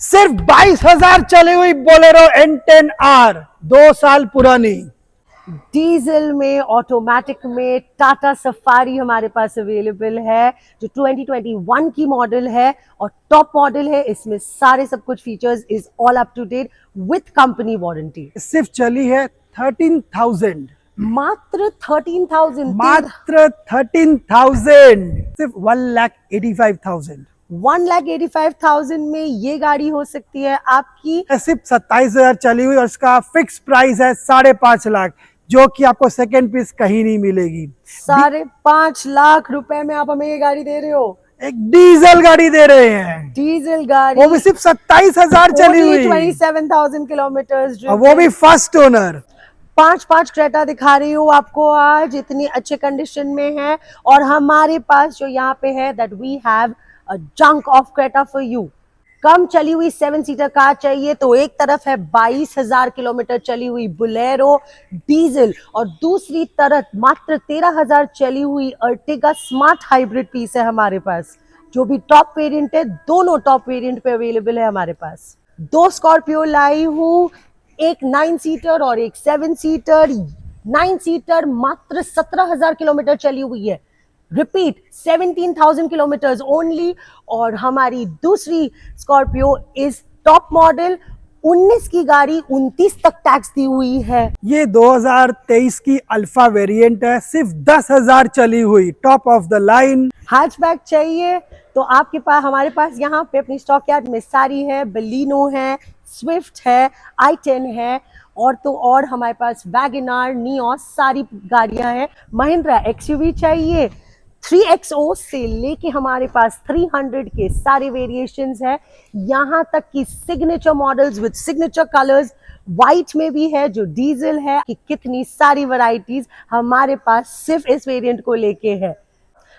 सिर्फ 22,000 चली हुई बोलेरो N10R, 2 साल पुरानी। डीजल में, ऑटोमेटिक में टाटा सफारी हमारे पास अवेलेबल है, जो 2021 की मॉडल है और टॉप मॉडल है। इसमें सारे सब कुछ features is all up to date with company warranty. सिर्फ चली है 13,000, मात्र 13,000, मात्र 13,000, सिर्फ 1,85,000। 1,85,000 में ये गाड़ी हो सकती है आपकी। सिर्फ 27,000 चली हुई और इसका फिक्स प्राइस है 5.5 लाख, जो कि आपको सेकंड पीस कहीं नहीं मिलेगी। 5.5 लाख रुपए में आप हमें ये गाड़ी दे रहे हो। एक डीजल गाड़ी दे रहे हैं, डीजल गाड़ी, वो भी सिर्फ 27,000 चली हुई, 27,000 किलोमीटर, और वो भी फर्स्ट ओनर। 5 क्रेटा दिखा रही हूँ आपको आज, इतनी अच्छे कंडीशन में है। और हमारे पास जो यहाँ पे है that we have a junk of Creta for you. कम चली हुई 7 सीटर कार चाहिए तो एक तरफ है 22,000 किलोमीटर चली हुई बुलेरो डीजल, और दूसरी तरफ मात्र 13,000 चली हुई अर्टिगा स्मार्ट हाइब्रिड पीस है हमारे पास, जो भी टॉप वेरिएंट है। दोनों टॉप वेरिएंट पे अवेलेबल है हमारे पास। 2 स्कॉर्पियो लाई हूँ, एक 9 सीटर और एक 7 सीटर। 9 सीटर मात्र 17,000 किलोमीटर चली हुई है, रिपीट 17,000 किलोमीटर ओनली। और हमारी दूसरी स्कॉर्पियो इज टॉप मॉडल, 19 की गाड़ी, 29 तक टैक्स दी हुई है। ये 2023 की अल्फा वेरिएंट है, सिर्फ 10,000 चली हुई, top of the line. Hatchback चाहिए तो आपके पास, हमारे पास यहाँ पे अपनी स्टॉक यार्ड में सारी है। बलिनो है, स्विफ्ट है, i10 है, और तो और हमारे पास वैगनआर, नियोस सारी गाड़ियां हैं। महिंद्रा एक्सयूवी चाहिए, 3XO से लेके हमारे पास 300 के सारे वेरिएशंस है। यहाँ तक कि signature models with signature colours white में भी है, जो डीजल है। कि कितनी सारी वैरायटीज हमारे पास सिर्फ इस वेरिएंट को लेके है।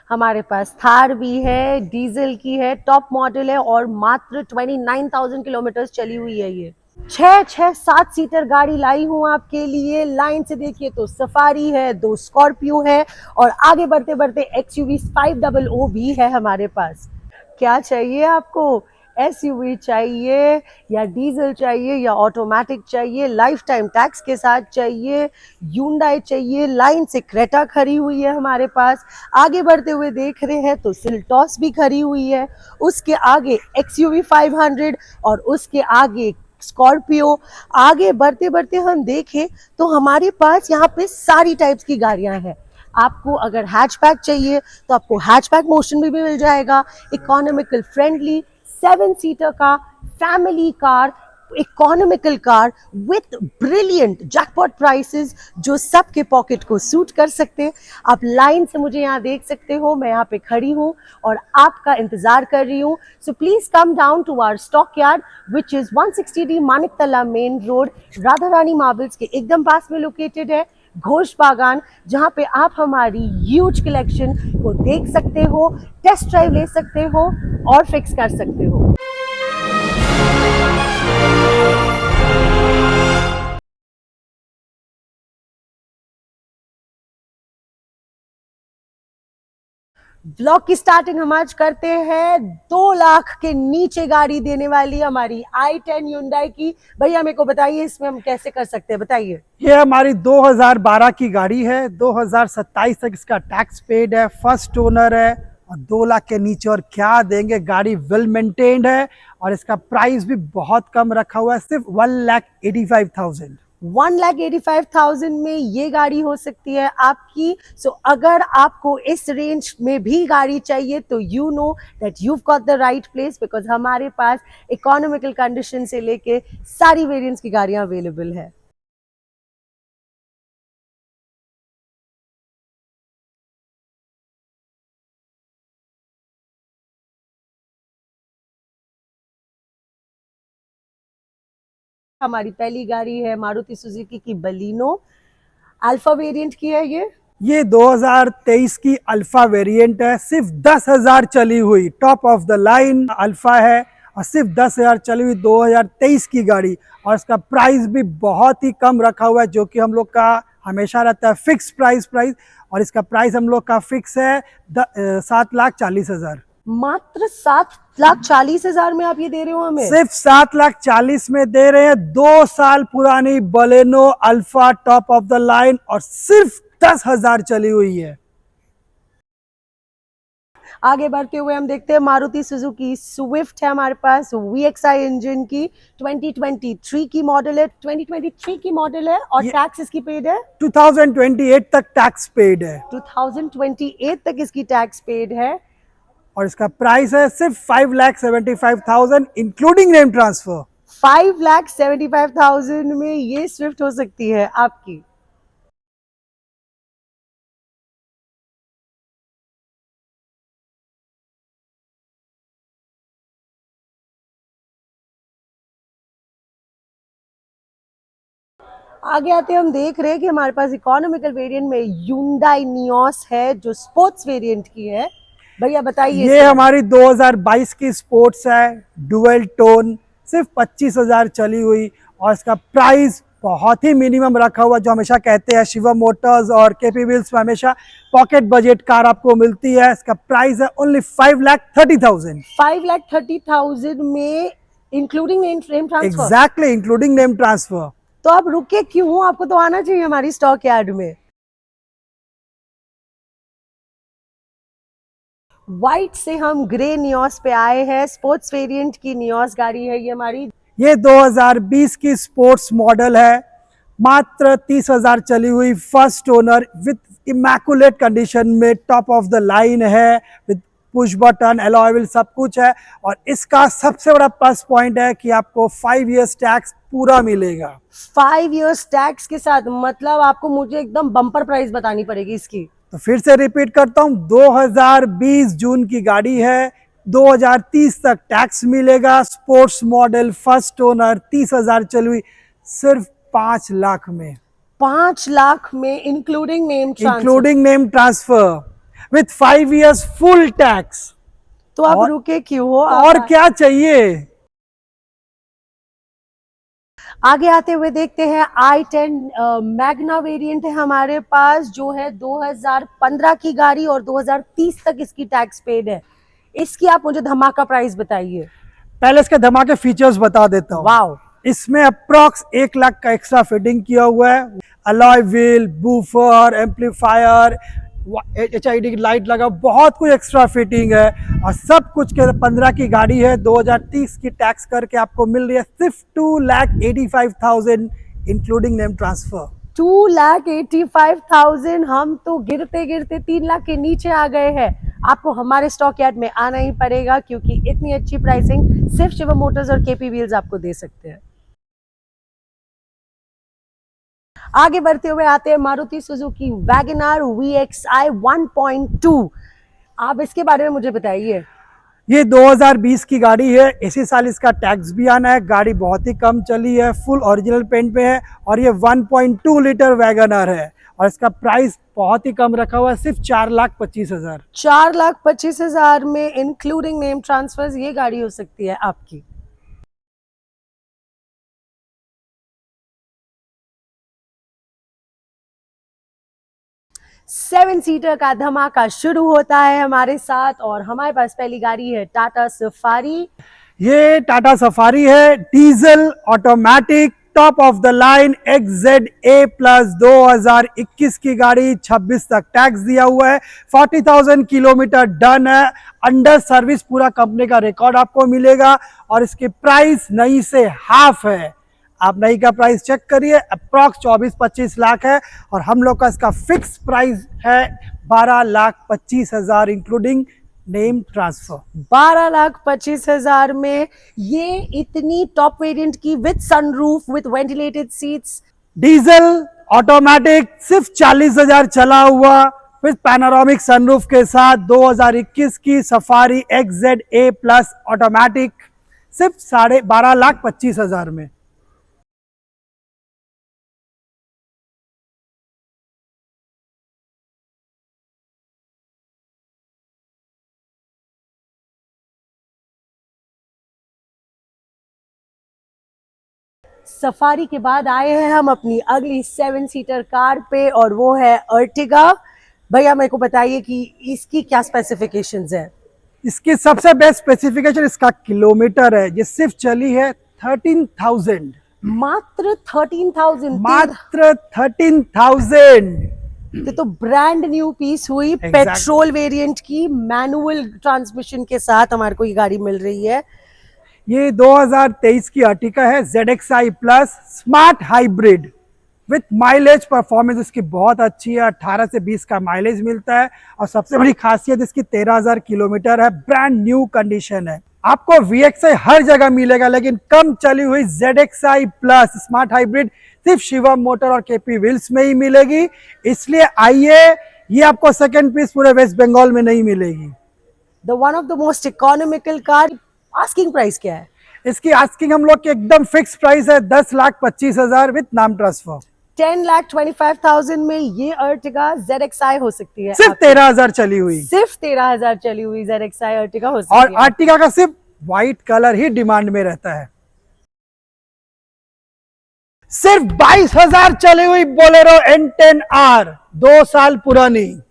हमारे पास थार भी है, डीजल की है, टॉप मॉडल है, और मात्र 29,000 किलोमीटर चली हुई है। ये 7 सीटर गाड़ी लाई हूँ आपके लिए। लाइन से देखिए तो सफारी है, 2 स्कॉर्पियो है, और आगे बढ़ते बढ़ते एक्सयूवी 500 भी है हमारे पास। क्या चाहिए आपको? एसयूवी चाहिए या डीजल चाहिए या ऑटोमेटिक चाहिए, लाइफ टाइम टैक्स के साथ चाहिए, ह्यूंडई चाहिए। लाइन से क्रेटा खड़ी हुई है हमारे पास। आगे बढ़ते हुए देख रहे हैं तो सिल्टॉस भी खड़ी हुई है, उसके आगे एक्सयूवी 500 और उसके आगे स्कॉर्पियो। आगे बढ़ते बढ़ते हम देखें तो हमारे पास यहाँ पे सारी टाइप्स की गाड़ियां हैं। आपको अगर हैचबैक चाहिए तो आपको हैचबैक मोशन में भी मिल जाएगा। इकोनॉमिकल फ्रेंडली 7 सीटर का family car, economical car with brilliant jackpot prices, जो सबके पॉकेट को सूट कर सकते हैं। आप लाइन से मुझे यहाँ देख सकते हो, मैं यहाँ पे खड़ी हूँ और आपका इंतजार कर रही हूँ। So please come down to our stock yard which is 160D Maniktala main road, Radha Rani marbles के एकदम पास में लोकेटेड है। घोष बागान, जहाँ पे आप हमारी ह्यूज कलेक्शन को देख सकते हो, टेस्ट ड्राइव ले सकते हो और फिक्स कर सकते हो। ब्लॉग की स्टार्टिंग हम आज करते हैं 2 लाख के नीचे गाड़ी देने वाली हमारी i10 Hyundai की। भैया मेरे को बताइए इसमें हम कैसे कर सकते हैं, बताइए। ये हमारी 2012 की गाड़ी है, 2027 तक इसका टैक्स पेड है, फर्स्ट ओनर है, और 2 लाख के नीचे और क्या देंगे। गाड़ी वेल मेंटेन्ड है और इसका प्राइस भी बहुत कम रखा हुआ है, सिर्फ 1,85,000। 1,85,000 में ये गाड़ी हो सकती है आपकी। सो अगर आपको इस रेंज में भी गाड़ी चाहिए तो you know that you've got the right place, because हमारे पास इकोनॉमिकल कंडीशन से लेके सारी वेरिएंट्स की गाड़ियां अवेलेबल है। हमारी पहली गाड़ी है मारुति सुजुकी की बलिनो, अल्फा वेरिएंट की है ये 2023 की अल्फा वेरिएंट है, सिर्फ 10,000 चली हुई, top of the line alpha है, और सिर्फ 10,000 चली हुई 2023 की गाड़ी। और इसका प्राइस भी बहुत ही कम रखा हुआ है, जो कि हम लोग का हमेशा रहता है फिक्स प्राइस। और इसका प्राइस हम लोग का फिक्स है 7,40,000। मात्र 7,40,000 में आप ये दे रहे हो हमें? सिर्फ 7,40,000 में दे रहे हैं। 2 साल पुरानी Baleno alpha top of the line और सिर्फ 10,000 चली हुई है। आगे बढ़ते हुए हम देखते हैं मारुति सुजुकी स्विफ्ट है हमारे पास, VXI इंजन की, 2023 की मॉडल है। 2023 की मॉडल है और टैक्स इसकी पेड है 2028 तक टैक्स पेड है 2028 तक इसकी टैक्स पेड है। और इसका प्राइस है सिर्फ 5,75,000 इंक्लूडिंग नेम ट्रांसफर। 5,75,000 में ये स्विफ्ट हो सकती है आपकी। आगे आते हम देख रहे हैं कि हमारे पास इकोनॉमिकल वेरिएंट में Hyundai नियोस है जो स्पोर्ट्स वेरिएंट की है। भैया बताइए। ये हमारी 2022 की स्पोर्ट्स है, डुअल टोन, सिर्फ 25,000 चली हुई और इसका प्राइस बहुत ही मिनिमम रखा हुआ। जो हमेशा कहते हैं शिवम मोटर्स और केपी व्हील्स में हमेशा पॉकेट बजट कार आपको मिलती है। इसका प्राइस है ओनली 5,30,000। 5,30,000 में including name transfer. Exactly, including name transfer. तो आप रुके क्यों? आपको तो आना चाहिए हमारी स्टॉक यार्ड में। व्हाइट से हम ग्रे नियोस पे आए हैं। स्पोर्ट्स वेरिएंट की नियोस गाड़ी है ये हमारी। ये 2020 की स्पोर्ट्स मॉडल है, मात्र 30,000 चली हुई, first owner with immaculate condition में, टॉप ऑफ द लाइन है, with push button, alloy wheel, सब कुछ है। और इसका सबसे बड़ा प्लस पॉइंट है कि आपको 5 इयर्स टैक्स पूरा मिलेगा। 5 इयर्स टैक्स के साथ, मतलब आपको मुझे एकदम बम्पर प्राइस बतानी पड़ेगी इसकी। तो फिर से रिपीट करता हूँ, 2020 जून की गाड़ी है, 2030 तक टैक्स मिलेगा, स्पोर्ट्स मॉडल, फर्स्ट ओनर, 30,000 चली हुई, सिर्फ 5 लाख में। 5 लाख में including name transfer with 5 years full tax. तो आप रुके क्यों हो? और क्या चाहिए? आगे आते हुए देखते हैं i10 मैग्ना वेरिएंट है हमारे पास, जो है 2015 की गाड़ी और 2030 तक इसकी टैक्स पेड है। इसकी आप मुझे धमाका प्राइस बताइए। पहले इसके धमाके फीचर्स बता देता हूँ। वाओ, इसमें अप्रॉक्स 1 लाख का एक्स्ट्रा फिटिंग किया हुआ है। Alloy wheel, woofer, amplifier, HID की लाइट लगा, बहुत कुछ एक्स्ट्रा फिटिंग है और सब कुछ के 15 की गाड़ी है। 2030 की टैक्स करके आपको मिल रही है सिर्फ 2,85,000 इंक्लूडिंग नेम ट्रांसफर। 2,85,000। हम तो गिरते गिरते 3 लाख के नीचे आ गए हैं। आपको हमारे स्टॉक यार्ड में आना ही पड़ेगा क्योंकि इतनी अच्छी प्राइसिंग सिर्फ शिवम मोटर्स और केपी व्हील्स आपको दे सकते हैं। आगे बढ़ते हुए आते हैं मारुति सुजुकी वैगनआर VXI 1.2। आप इसके बारे में मुझे बताइए। ये 2020 की गाड़ी है, इसी साल इसका टैक्स भी आना है। गाड़ी बहुत ही कम चली है, फुल ओरिजिनल पेंट पे है और ये 1.2 लीटर वैगनआर है और इसका प्राइस बहुत ही कम रखा हुआ है, सिर्फ 4,25,000। 4,25,000 में इंक्लूडिंग नेम ट्रांसफर्स ये गाड़ी हो सकती है आपकी। सेवन सीटर का धमाका शुरू होता है हमारे साथ और हमारे पास पहली गाड़ी है टाटा सफारी। ये टाटा सफारी है, diesel automatic, top of the line, XZA plus, 2021 की गाड़ी, 26 तक टैक्स दिया हुआ है, 40,000 किलोमीटर डन है, अंडर सर्विस पूरा कंपनी का रिकॉर्ड आपको मिलेगा और इसकी प्राइस नई से हाफ है। आप नई का प्राइस चेक करिए, अप्रॉक्स 24-25 लाख है और हम लोग का इसका फिक्स प्राइस है 12,25,000 इंक्लूडिंग नेम ट्रांसफर। 12,25,000 में ये इतनी टॉप वेरिएंट की with sunroof, with ventilated seats, diesel automatic, सिर्फ 40,000 चला हुआ, विद पैनोरामिक सनरूफ के साथ, 2021 की सफारी XZA प्लस ऑटोमेटिक, सिर्फ 12,25,000 में। सफारी के बाद आए हैं हम अपनी अगली 7 सीटर कार पे और वो है अर्टिगा। भैया मेरे को बताइए कि इसकी क्या स्पेसिफिकेशंस है। इसकी सबसे बेस्ट स्पेसिफिकेशन इसका किलोमीटर है, ये सिर्फ चली है 13,000, मात्र 13,000। मात्र 13,000। ये तो ब्रांड न्यू पीस हुई। Exactly. पेट्रोल वेरिएंट की मैनुअल ट्रांसमिशन के साथ हमारे को ये गाड़ी मिल रही है। ये 2023 की अर्टिका है, ZXi plus smart hybrid with mileage performance इसकी बहुत अच्छी है, 18 से 20 का माइलेज मिलता है और सबसे बड़ी खासियत इसकी 13,000 किलोमीटर है, ब्रांड न्यू कंडीशन है। आपको VXi हर जगह मिलेगा, लेकिन कम चली हुई ZXi प्लस स्मार्ट हाइब्रिड सिर्फ शिवम मोटर और KP व्हील्स में ही मिलेगी। इसलिए आइए, ये आपको सेकंड पीस पूरे वेस्ट बंगाल में नहीं मिलेगी। The one of the most economical car. Asking price क्या है इसकी? आस्किंग हम लोग की एकदम फिक्स प्राइस है 10,25,000 विथ नाम ट्रांसफर। 10,25,000 में ये अर्टिगा ZXi हो सकती है। सिर्फ 13,000 चली हुई, सिर्फ 13,000 चली हुई ZXi अर्टिगा हो सकती और है। आर्टिका का सिर्फ व्हाइट कलर ही डिमांड में रहता है। सिर्फ 22,000 चली हुई बोलेरो N10R, 2 साल पुरानी।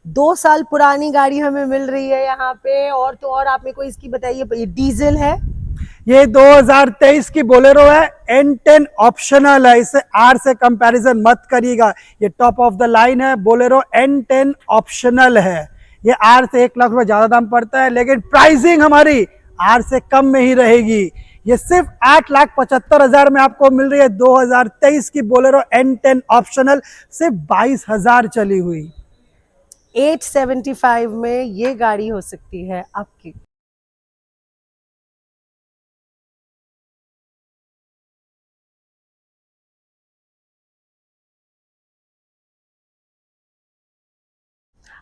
2 साल पुरानी गाड़ी हमें मिल रही है यहाँ पे। और तो और आप मेरे को इसकी बताइए, ये डीजल है। ये 2023 की बोलेरो है, N10 ऑप्शनल है, इसे R से कंपैरिजन मत करिएगा, ये टॉप ऑफ द लाइन है। बोलेरो N10 ऑप्शनल है, ये R से 1 लाख रुपए ज्यादा दाम पड़ता है, लेकिन प्राइसिंग हमारी R से कम में ही रहेगी। ये सिर्फ 8,75,000 में आपको मिल रही है 2023 की बोलेरो N10 ऑप्शनल, सिर्फ 22,000 चली हुई। 875 में ये गाड़ी हो सकती है आपकी।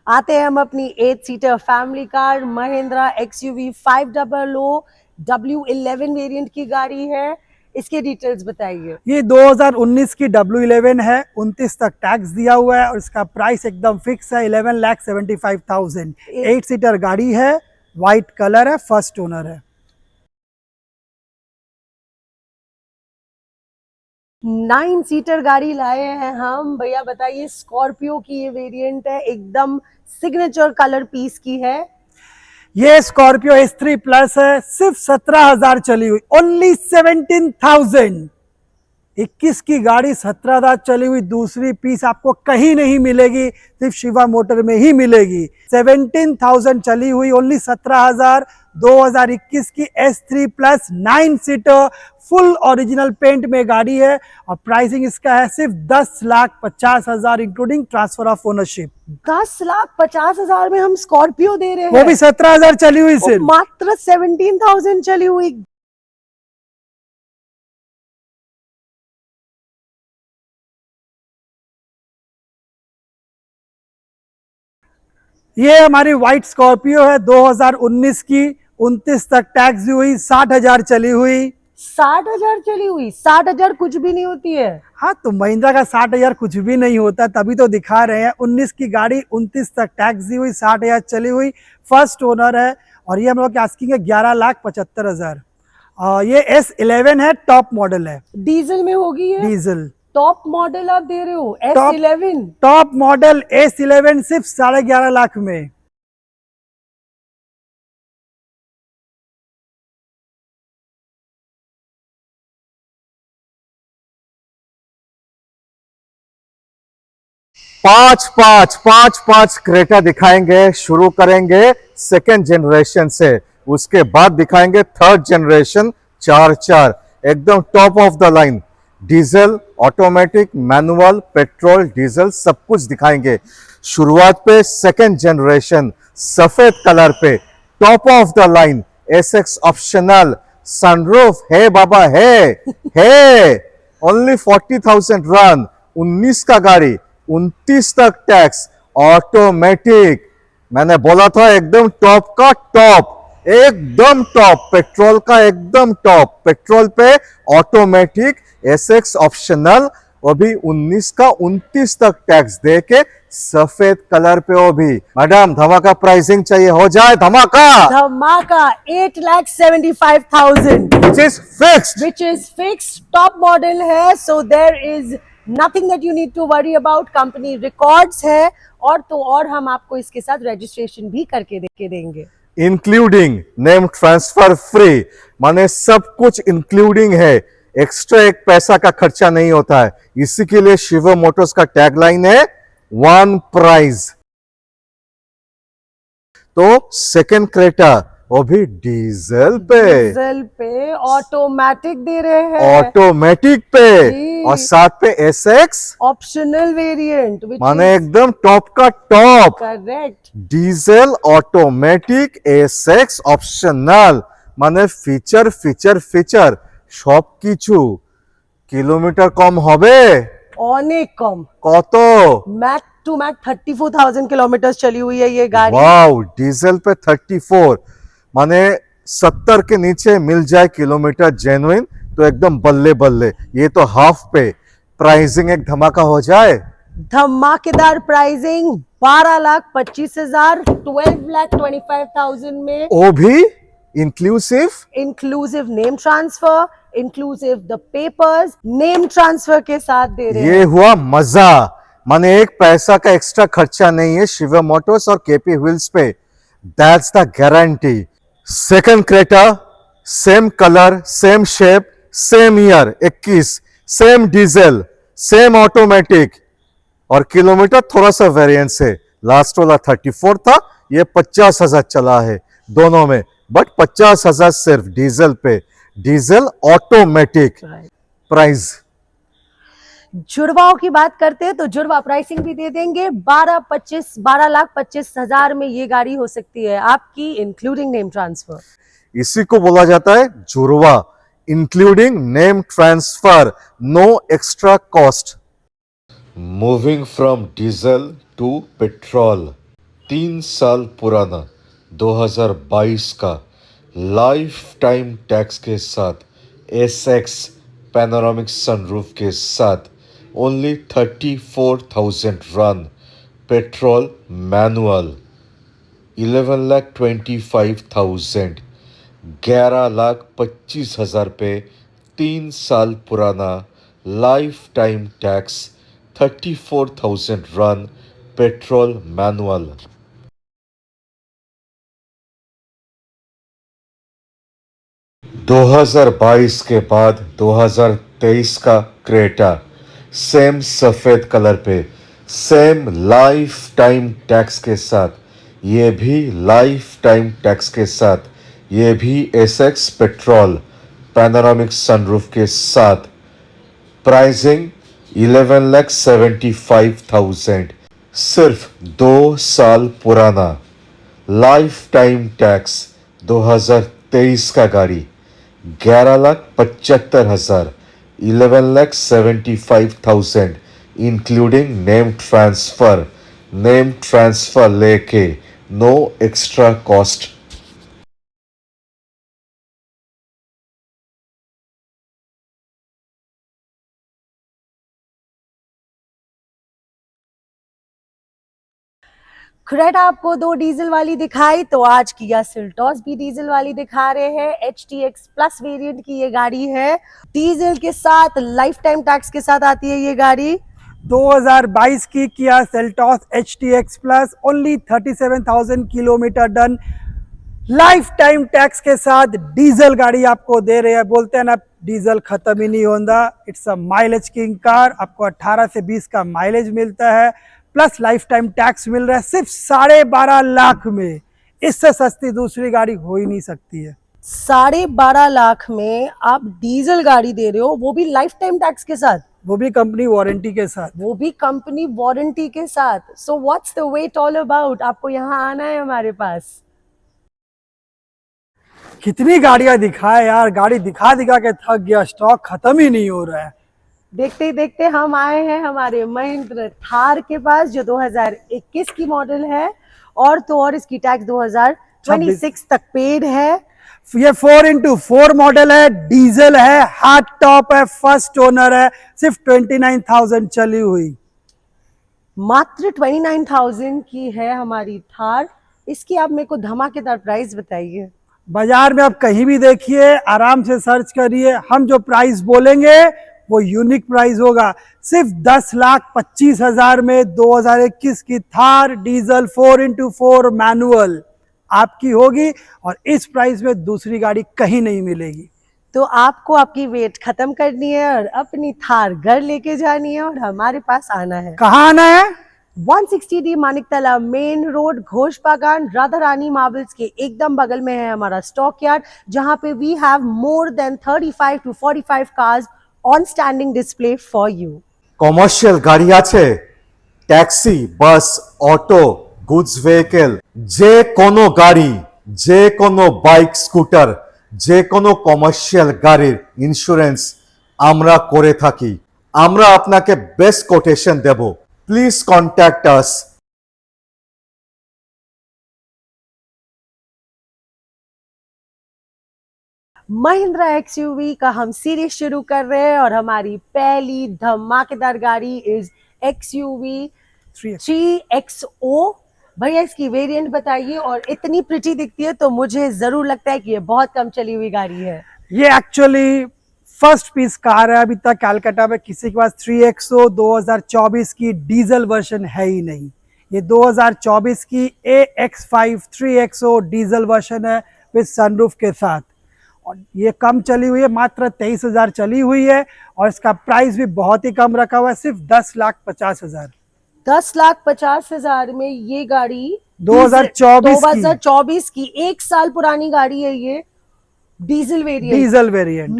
आते हैं हम अपनी 8 seater family car Mahindra XUV 500 W11 variant की गाड़ी है। इसके डिटेल्स बताइए। ये 2019 की W11 है, 29 तक टैक्स दिया हुआ है और इसका प्राइस एकदम फिक्स है 11,75,000। 8 सीटर गाड़ी है, व्हाइट कलर है, फर्स्ट ओनर है। 9 सीटर गाड़ी लाए हैं हम। भैया बताइए, स्कॉर्पियो की ये वेरिएंट है, एकदम सिग्नेचर कलर पीस की है। ये स्कॉर्पियो S3 प्लस है, सिर्फ 17,000 चली हुई, ओनली 17,000। 21 की गाड़ी 17,000 चली हुई, दूसरी पीस आपको कहीं नहीं मिलेगी, सिर्फ शिवा मोटर में ही मिलेगी। 17,000 चली हुई, ओनली 17,000। 2021 की S3 plus 9 seater full original paint में गाड़ी है और प्राइसिंग इसका है सिर्फ 10,50,000 इंक्लूडिंग ट्रांसफर ऑफ ओनरशिप। 10,50,000 में हम स्कॉर्पियो दे रहे हैं, वो भी 17,000 चली हुई, सिर्फ मात्र 17,000 चली हुई। ये हमारी व्हाइट स्कॉर्पियो है, 2019 की, 29 तक टैक्स दी हुई, 60,000 चली हुई। 60,000 चली हुई। 60,000 कुछ भी नहीं होती है। हाँ, तो महिंद्रा का 60,000 कुछ भी नहीं होता, तभी तो दिखा रहे हैं। 19 की गाड़ी, 29 तक टैक्स दी हुई, 60,000 चली हुई, फर्स्ट ओनर है और ये हम लोग आस्किंग है 11,75,000। ये S11 है, टॉप मॉडल है, डीजल में होगी ये। डीजल टॉप मॉडल आप दे रहे हो S11। टॉप मॉडल S11 सिर्फ 11.5 लाख में। पांच क्रेटा दिखाएंगे। शुरू करेंगे सेकेंड जनरेशन से, उसके बाद दिखाएंगे थर्ड जनरेशन। 4 एकदम top of the line, diesel, automatic, manual, petrol, diesel सब कुछ दिखाएंगे। शुरुआत पे सेकेंड जनरेशन सफेद कलर पे, top of the line, SX optional, sunroof है बाबा, है ओनली 40,000 रन, 19 का गाड़ी, 29 तक टैक्स, ऑटोमेटिक। मैंने बोला था एकदम टॉप का टॉप, एकदम टॉप, पेट्रोल का एकदम टॉप। पेट्रोल पे ऑटोमेटिक, SX ऑप्शनल, वो भी 19 का 29 तक टैक्स दे के सफेद कलर पे। वो भी मैडम धमाका प्राइसिंग चाहिए, हो जाए धमाका। धमाका 8,75,000 which is fixed, which is fixed, top model है, so there is nothing that you need to worry about। Company records है और तो और हम आपको इसके साथ रजिस्ट्रेशन भी करके देंगे। इंक्लूडिंग नेम ट्रांसफर फ्री, माने सब कुछ इंक्लूडिंग है, एक्स्ट्रा एक पैसा का खर्चा नहीं होता है। इसी के लिए शिवम मोटर्स का टैगलाइन है वन प्राइज। तो सेकंड क्रेटा वो भी डीजल पे, डीजल पे ऑटोमेटिक दे रहे हैं, ऑटोमेटिक पे, जी। और साथ पे एसएक्स ऑप्शनल वेरिएंट माने एकदम टॉप का top, correct. Diesel automatic SX optional, মানে ফিচার ফিচার ফিচার সবকিছু। কিলোমিটার কম হবে অনেক কম, কত? मैक टू मैक 34,000 किलोमीटर चली हुई है ये गाड़ी। वाओ, डीजल पे 34, माने 70 के नीचे मिल जाए किलोमीटर जेन्युइन तो एकदम बल्ले बल्ले। ये तो हाफ पे, प्राइसिंग एक धमाका हो जाए। धमाकेदार प्राइसिंग 12,25,000, 12,25,000 में, वो भी inclusive, inclusive name transfer, inclusive the papers, name transfer के साथ दे रहे ये हैं। हुआ मजा, माने एक पैसा का एक्स्ट्रा खर्चा नहीं है शिवम मोटर्स और केपी व्हील्स पे, that's the guarantee. Second Creta, same colour, same shape, same year 21, same diesel, same automatic, और किलोमीटर थोड़ा सा वेरिएंस है। लास्ट वाला 34 था, ये 50,000 चला है दोनों में, बट 50,000 सिर्फ डीजल पे, डीजल ऑटोमेटिक। प्राइस जुड़वाओं की बात करते हैं तो जुड़वा प्राइसिंग भी दे देंगे 12,25,000 में ये गाड़ी हो सकती है आपकी, इंक्लूडिंग नेम ट्रांसफर। इसी को बोला जाता है जुड़वा, including name transfer, no extra cost. Moving from diesel to petrol, 3 साल पुराना 2022 का लाइफ टाइम टैक्स के साथ, एसएक्स पैनोरामिक सनरूफ के साथ, ओनली 34,000 रन, पेट्रोल मैनुअल, 11,25,000, 11,25,000 पे, 3 साल पुराना life time tax, 34,000 run, petrol manual. 2022 के बाद 2023 का क्रेटा, सेम सफेद कलर पे, सेम लाइफ टाइम टैक्स के साथ, ये भी लाइफ टाइम टैक्स के साथ, ये भी एसएक्स पेट्रोल पैनोरामिक सनरूफ के साथ, प्राइसिंग 11,75,000, सिर्फ 2 साल पुराना लाइफ टाइम टैक्स 2023 का गाड़ी, 11,75,000, 11,75,000 including name transfer, name transfer लेके नो एक्स्ट्रा कॉस्ट। क्रेटा आपको 2 डीजल वाली दिखाई, तो आज किया सेल्टॉस भी डीजल वाली दिखा रहे हैं। HTX प्लस वेरिएंट की ये गाड़ी है, डीजल के साथ, लाइफ टाइम टैक्स के साथ आती है ये गाड़ी। 2022 की Kia Seltos HTX plus, only 37,000 kilometre done, life time tax के साथ डीजल गाड़ी आपको दे रहे हैं। बोलते हैं ना डीजल खत्म ही नहीं होता, it's a mileage king car. आपको 18 से 20 का माइलेज मिलता है, प्लस लाइफ टाइम टैक्स मिल रहा है सिर्फ 12.5 लाख में। इससे सस्ती दूसरी गाड़ी हो ही नहीं सकती है। 12.5 लाख में आप डीजल गाड़ी दे रहे हो, वो भी लाइफ टाइम टैक्स के साथ, वो भी कंपनी वारंटी के साथ। वो भी कंपनी वारंटी के साथ। So what's the wait all about, आपको यहाँ आना है हमारे पास। कितनी गाड़ियां दिखाए यार, गाड़ी दिखा दिखा के थक गया, स्टॉक खत्म ही नहीं हो रहा है। देखते ही देखते हम आए हैं हमारे महिंद्रा थार के पास, जो 2021 की मॉडल है, और तो और इसकी टैक्स 2026 तक पेड है। ये 4x4 मॉडल है, डीजल है, हार्ड टॉप है, फर्स्ट ओनर है, सिर्फ 29,000 चली हुई। मात्र 29,000 की है हमारी थार। इसकी आप मेरे को धमाकेदार प्राइस बताइए। बाजार में आप कहीं भी देखिए, आराम से सर्च करिए, हम जो प्राइस बोलेंगे वो यूनिक प्राइस होगा। सिर्फ 10,25,000 में 2021 की थार डीजल 4x4 मैनुअल आपकी होगी और इस प्राइस में दूसरी गाड़ी कहीं नहीं मिलेगी। तो आपको आपकी वेट खत्म करनी है और अपनी थार घर लेके जानी है और हमारे पास आना है। कहाँ आना है? 160D Maniktala main road, Ghosh बागान, राधा रानी मार्बल्स के एकदम बगल में है हमारा स्टॉक यार्ड, जहां पे we have more than 35 to 45 cars on standing display for you. Commercial গাড়ি আছে, taxi, bus, auto, goods vehicle, যে কোনো গাড়ি, যে কোনো বাইক, স্কুটার, যে কোনো কমার্শিয়াল গাড়ির ইন্স্যুরেন্স আমরা করে থাকি। আমরা আপনাকে বেস্ট কোটেশন দেব। Please contact us. Mahindra XUV का हम सीरीज शुरू कर रहे हैं और हमारी पहली धमाकेदार गाड़ी इज एक्सयूवी 3XO। भैया इसकी वेरिएंट बताइए, और इतनी प्रिटी दिखती है तो मुझे जरूर लगता है कि ये बहुत कम चली हुई गाड़ी है। ये एक्चुअली फर्स्ट पीस कार है। अभी तक कलकत्ता में किसी के पास 3XO 2024 की डीजल वर्जन है ही नहीं। ये 2024 की AX5 3XO डीजल वर्जन है विद सनरूफ के साथ, और ये कम चली हुई है, मात्र 23,000 चली हुई है और इसका प्राइस भी बहुत ही कम रखा हुआ है, सिर्फ 10,50,000। 10,50,000 में ये गाड़ी 2024 की 1 साल पुरानी गाड़ी है। ये डीजल वेरिएंट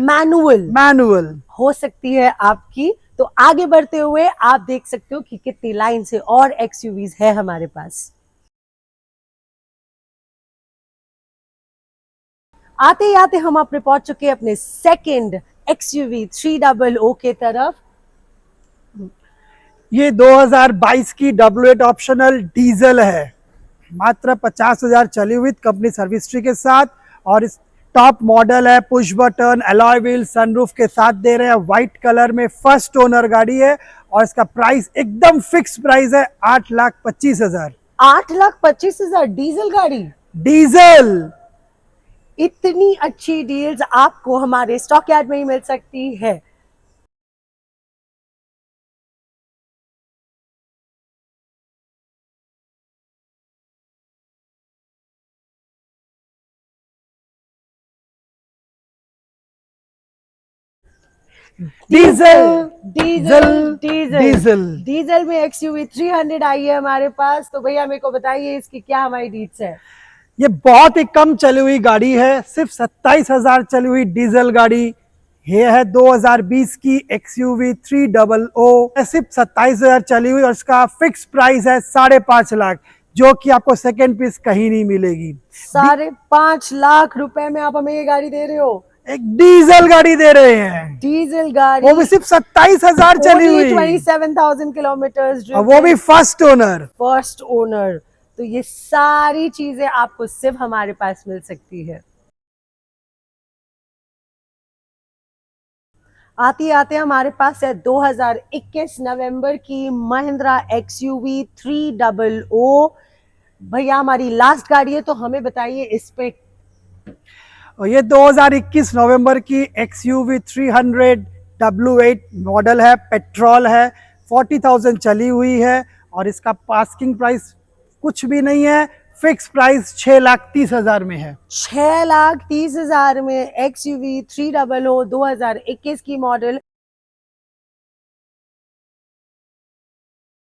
मैनुअल हो सकती है आपकी। तो आगे बढ़ते हुए आप देख सकते हो कि कितनी लाइन से और एक्सयूवीज है हमारे पास। आते ही आते हम अपने पहुंच चुके हैं अपने सेकंड एक्सयूवी 300 के तरफ। ये 2022 की W8 ऑप्शनल डीजल है, मात्र 50,000 चली हुई कंपनी सर्विस हिस्ट्री के साथ, और इस टॉप मॉडल है, push button, alloy wheel, sunroof के साथ दे रहे हैं। व्हाइट कलर में फर्स्ट ओनर गाड़ी है और इसका प्राइस एकदम फिक्स प्राइस है 8,25,000। 8,25,000 डीजल गाड़ी। डीजल इतनी अच्छी डील्स आपको हमारे स्टॉक यार्ड में ही मिल सकती है। डीजल में एक्सयूवी 300 आई है हमारे पास। तो भैया मेरे को बताइए इसकी क्या हमारी डील्स है। ये बहुत ही कम चली हुई गाड़ी है, सिर्फ 27,000 चली हुई डीजल गाड़ी। ये है 2020 की एक्सयूवी 300, सिर्फ 27,000 चली हुई और इसका फिक्स प्राइस है 5.5 लाख, जो कि आपको सेकंड पीस कहीं नहीं मिलेगी। 5.5 लाख रुपए में आप हमें ये गाड़ी दे रहे हो। एक डीजल गाड़ी दे रहे हैं, डीजल गाड़ी, वो भी सिर्फ 27,000 चली हुई, 27,000 किलोमीटर, वो भी फर्स्ट ओनर। तो ये सारी चीजें आपको सिर्फ हमारे पास मिल सकती है। आते आते हमारे पास है 2021 नवंबर की महिंद्रा एक्सयूवी 300। भैया हमारी लास्ट गाड़ी है, तो हमें बताइए इस पे। और ये 2021 नवंबर की एक्सयूवी 300 W8 मॉडल है, पेट्रोल है, 40,000 चली हुई है और इसका पास्किंग प्राइस कुछ भी नहीं है, फिक्स प्राइस 6,30,000 में है। 6,30,000 में एक्सयूवी 300 2021 की मॉडल।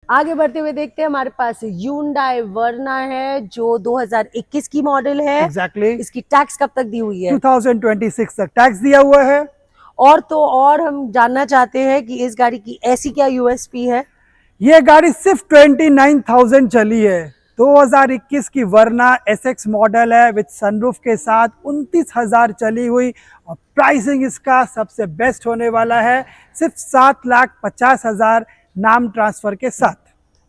आगे बढ़ते हुए देखते हैं हमारे पास Hyundai वर्ना है, जो 2021 की मॉडल है। एग्जैक्टली। इसकी टैक्स कब तक दी हुई है? 2026 तक टैक्स दिया हुआ है। और तो और हम जानना चाहते हैं कि इस गाड़ी की ऐसी क्या यूएसपी है। ये गाड़ी सिर्फ 29,000 चली है, 2021 की वर्ना SX मॉडल है विद सनरूफ के साथ, 29,000 चली हुई और प्राइसिंग इसका सबसे बेस्ट होने वाला है, सिर्फ 7,50,000 नाम ट्रांसफर के साथ।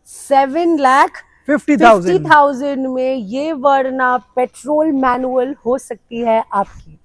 7,50,000 में ये वर्ना पेट्रोल मैनुअल हो सकती है आपकी।